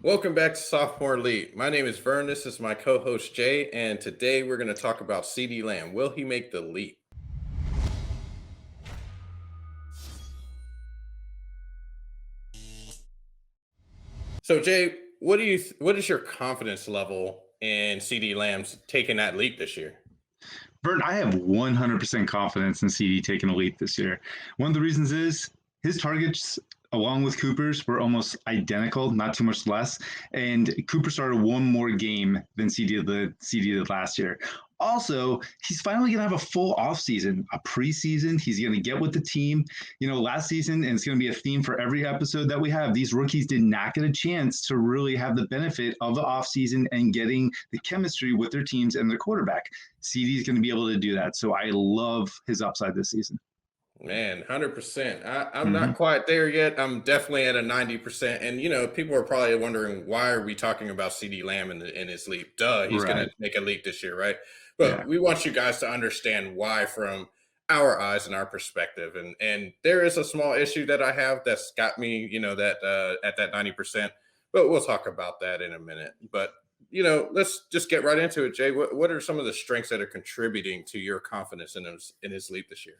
Welcome back to Sophomore Elite. My name is Vernon. This is my co-host Jay, and today we're going to talk about CeeDee Lamb. Will he make the leap? So Jay, what is your confidence level in CeeDee Lamb's taking that leap this year? Bert, I have 100% confidence in CD taking a leap this year. One of the reasons is his targets, along with Cooper's, were almost identical, not too much less. And Cooper started one more game than CD did last year. Also, he's finally going to have a full offseason, a preseason. He's going to get with the team. Last season, and it's going to be a theme for every episode that we have, these rookies did not get a chance to really have the benefit of the offseason and getting the chemistry with their teams and their quarterback. CD is going to be able to do that. So I love his upside this season. Man, 100%. I'm Mm-hmm. not quite there yet. I'm definitely at a 90%. And, people are probably wondering, why are we talking about CeeDee Lamb in his leap? Duh, he's going Right. to make a leap this year, right? Yeah. But we want you guys to understand why from our eyes and our perspective. And there is a small issue that I have that's got me, that at that 90%. But we'll talk about that in a minute. But, let's just get right into it, Jay. What are some of the strengths that are contributing to your confidence in his leap this year?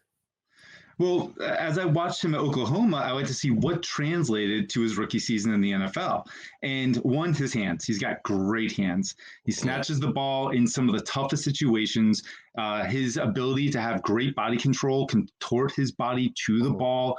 Well, as I watched him at Oklahoma, I like to see what translated to his rookie season in the NFL. And one, his hands. He's got great hands. He snatches the ball in some of the toughest situations. His ability to have great body control, contort his body to the ball,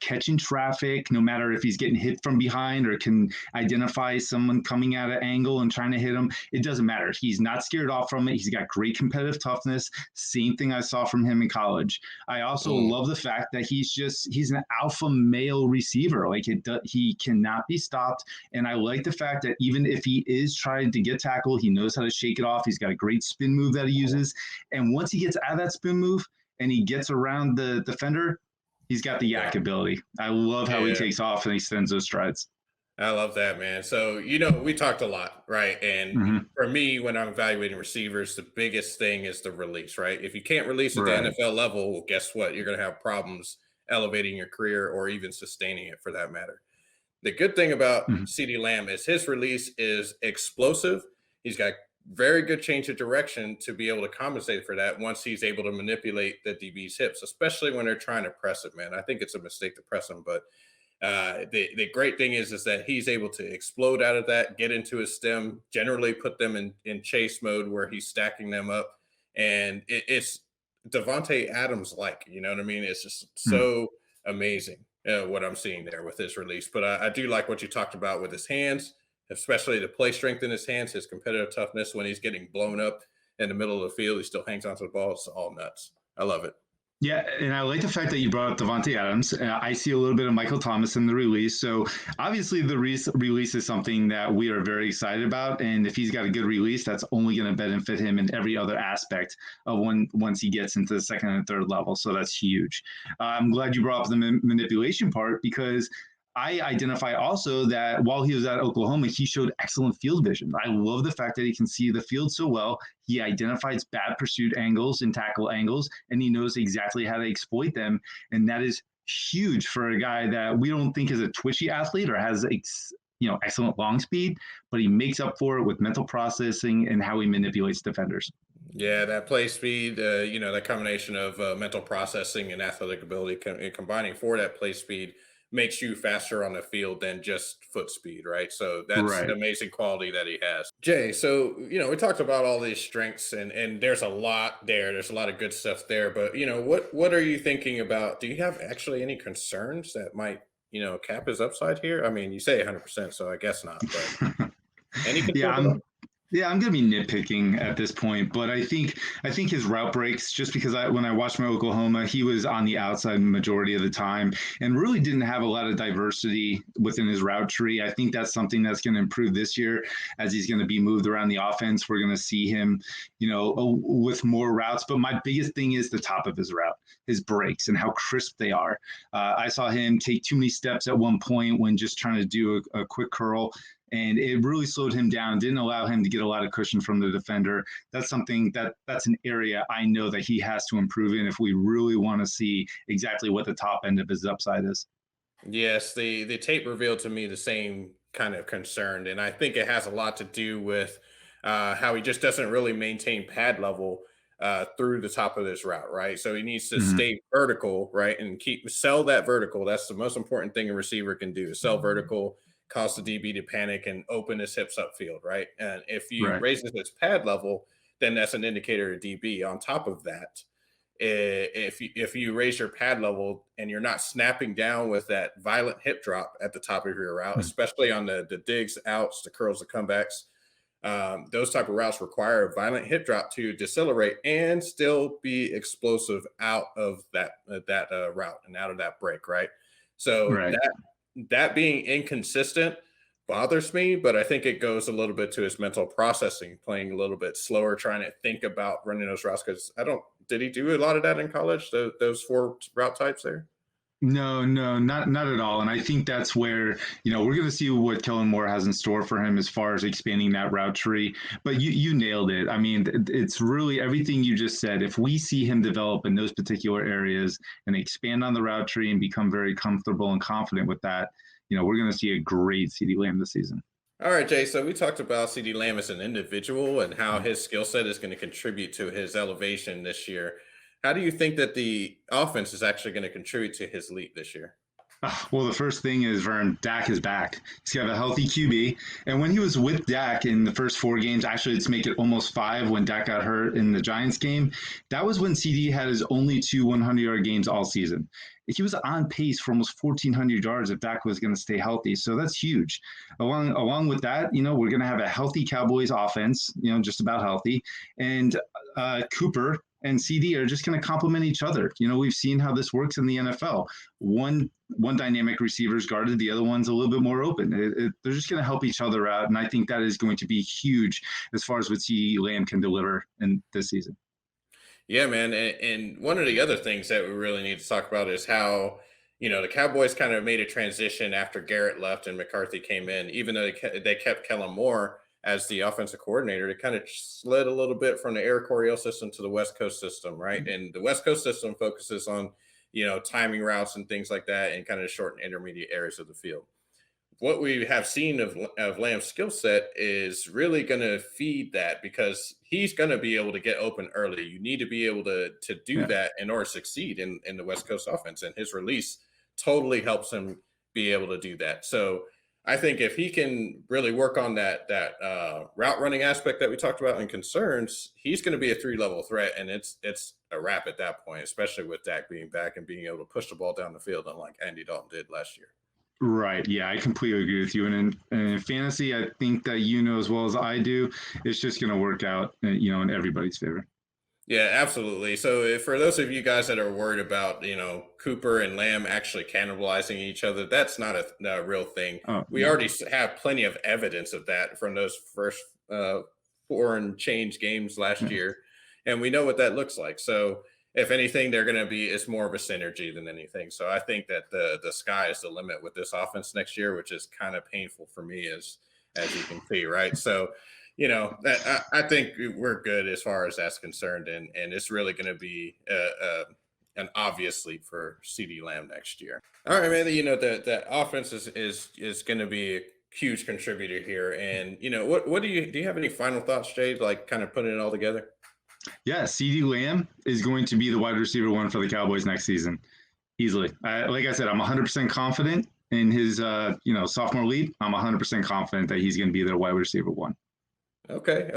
catching traffic, no matter if he's getting hit from behind or can identify someone coming at an angle and trying to hit him. It doesn't matter. He's not scared off from it. He's got great competitive toughness. Same thing I saw from him in college. I also love the fact that he's an alpha male receiver. Like he cannot be stopped. And I like the fact that even if he is trying to get tackled, he knows how to shake it off. He's got a great spin move that he uses. And once he gets out of that spin move and he gets around the defender, he's got the yak ability. I love how he takes off and he extends those strides. I love that, man. So, we talked a lot, right? And Mm-hmm. for me, when I'm evaluating receivers, the biggest thing is the release, right? If you can't release at the Right. NFL level, well, guess what? You're going to have problems elevating your career or even sustaining it for that matter. The good thing about Mm-hmm. CeeDee Lamb is his release is explosive. He's got very good change of direction to be able to compensate for that once he's able to manipulate the DB's hips, especially when they're trying to press it, man. I think it's a mistake to press him, but the great thing is that he's able to explode out of that, get into his stem, generally put them in chase mode where he's stacking them up, and it's Devontae Adams like. You know what I mean? It's just Mm-hmm. so amazing what I'm seeing there with his release. But I do like what you talked about with his hands, especially the play strength in his hands, his competitive toughness when he's getting blown up in the middle of the field. He still hangs onto the ball. It's all nuts. I love it. Yeah, and I like the fact that you brought up Devontae Adams. I see a little bit of Michael Thomas in the release. So obviously, the release is something that we are very excited about. And if he's got a good release, that's only going to benefit him in every other aspect of once he gets into the second and third level. So that's huge. I'm glad you brought up the manipulation part because I identify also that while he was at Oklahoma, he showed excellent field vision. I love the fact that he can see the field so well. He identifies bad pursuit angles and tackle angles, and he knows exactly how to exploit them. And that is huge for a guy that we don't think is a twitchy athlete or has excellent long speed, but he makes up for it with mental processing and how he manipulates defenders. Yeah, that play speed, that combination of mental processing and athletic ability combining for that play speed makes you faster on the field than just foot speed, right? So that's an Right. amazing quality that he has. Jay, so we talked about all these strengths and there's a lot there. There's a lot of good stuff there, but what are you thinking about? Do you have actually any concerns that might, cap his upside here? I mean, you say 100%, so I guess not, but any yeah, concerns at all? I'm gonna be nitpicking at this point, but I think his route breaks just because when I watched my Oklahoma, he was on the outside majority of the time and really didn't have a lot of diversity within his route tree. I think that's something that's going to improve this year as he's going to be moved around the offense. We're going to see him, with more routes. But my biggest thing is the top of his route, his breaks and how crisp they are. I saw him take too many steps at one point when just trying to do a quick curl, and it really slowed him down, didn't allow him to get a lot of cushion from the defender. That's something that's an area I know that he has to improve in if we really want to see exactly what the top end of his upside is. Yes, the tape revealed to me the same kind of concerned, and I think it has a lot to do with how he just doesn't really maintain pad level through the top of this route, right? So he needs to Mhm. stay vertical, right, and keep sell that vertical. That's the most important thing a receiver can do: sell vertical, cause the DB to panic, and open his hips upfield, right? And if you Right. raise his pad level, then that's an indicator of DB. On top of that, if you raise your pad level and you're not snapping down with that violent hip drop at the top of your route, Mm. especially on the digs, outs, the curls, the comebacks, those type of routes require a violent hip drop to decelerate and still be explosive out of that route and out of that break, right? So Right. that being inconsistent bothers me, but I think it goes a little bit to his mental processing, playing a little bit slower, trying to think about running those routes. Because I don't, did he do a lot of that in college? Those four route types there? No, no, not at all. And I think that's where, we're going to see what Kellen Moore has in store for him as far as expanding that route tree. But you nailed it. I mean, it's really everything you just said. If we see him develop in those particular areas and expand on the route tree and become very comfortable and confident with that, we're going to see a great CeeDee Lamb this season. All right, Jay. So we talked about CeeDee Lamb as an individual and how his skill set is going to contribute to his elevation this year. How do you think that the offense is actually going to contribute to his leap this year? Well, the first thing is Vern, Dak is back. He's got a healthy QB. And when he was with Dak in the first 4 games, actually, let's make it almost 5 when Dak got hurt in the Giants game, that was when CD had his only 2 100-yard games all season. He was on pace for almost 1,400 yards if Dak was going to stay healthy. So that's huge. Along with that, we're going to have a healthy Cowboys offense, just about healthy. And Cooper and CD are just going to complement each other. We've seen how this works in the NFL. One dynamic receiver is guarded, the other one's a little bit more open. They're just going to help each other out, and I think that is going to be huge as far as what CeeDee Lamb can deliver in this season. Yeah, man. And one of the other things that we really need to talk about is how, the Cowboys kind of made a transition after Garrett left and McCarthy came in. Even though they kept Kellen Moore as the offensive coordinator, they kind of slid a little bit from the Air Coryell system to the West Coast system, right? And the West Coast system focuses on, timing routes and things like that and kind of short and intermediate areas of the field. What we have seen of Lamb's skill set is really going to feed that because he's going to be able to get open early. You need to be able to do Yeah. that in order to succeed in the West Coast offense. And his release totally helps him be able to do that. So I think if he can really work on that route running aspect that we talked about and concerns, he's going to be a 3-level threat, and it's a wrap at that point, especially with Dak being back and being able to push the ball down the field, unlike Andy Dalton did last year. Right. Yeah, I completely agree with you. And in fantasy, I think that as well as I do, it's just going to work out, in everybody's favor. Yeah, absolutely. So for those of you guys that are worried about, Cooper and Lamb actually cannibalizing each other, that's not a real thing. Oh, We no. already have plenty of evidence of that from those first 4 and change games last Yeah. year, and we know what that looks like. So if anything, they're going to be it's more of a synergy than anything. So I think that the sky is the limit with this offense next year, which is kind of painful for me as you can see, right? So that I think we're good as far as that's concerned, and it's really going to be an obvious leap for CeeDee Lamb next year. All right, man. The offense is going to be a huge contributor here, and what do you have any final thoughts, Jay? Like kind of putting it all together. Yeah, CeeDee Lamb is going to be the wide receiver 1 for the Cowboys next season, easily. Like I said, I'm 100% confident in his, sophomore leap. I'm 100% confident that he's going to be their wide receiver 1. Okay.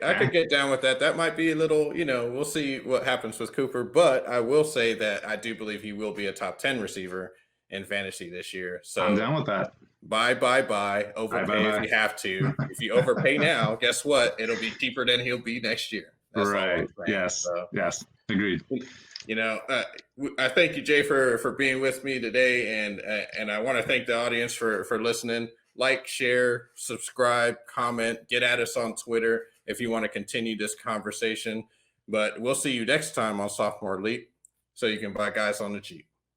I could get down with that. That might be a little, we'll see what happens with Cooper, but I will say that I do believe he will be a top 10 receiver in fantasy this year. I'm So down with that. buy. Bye, bye, Overpay if bye. you have to. If you overpay now, guess what? It'll be cheaper than he'll be next year. That's all Right. I'm saying. Yes. So, Yes. Agreed. I thank you, Jay, for being with me today, and I want to thank the audience for listening. Like, share, subscribe, comment, get at us on Twitter if you want to continue this conversation. But we'll see you next time on Sophomore Leap, so you can buy guys on the cheap.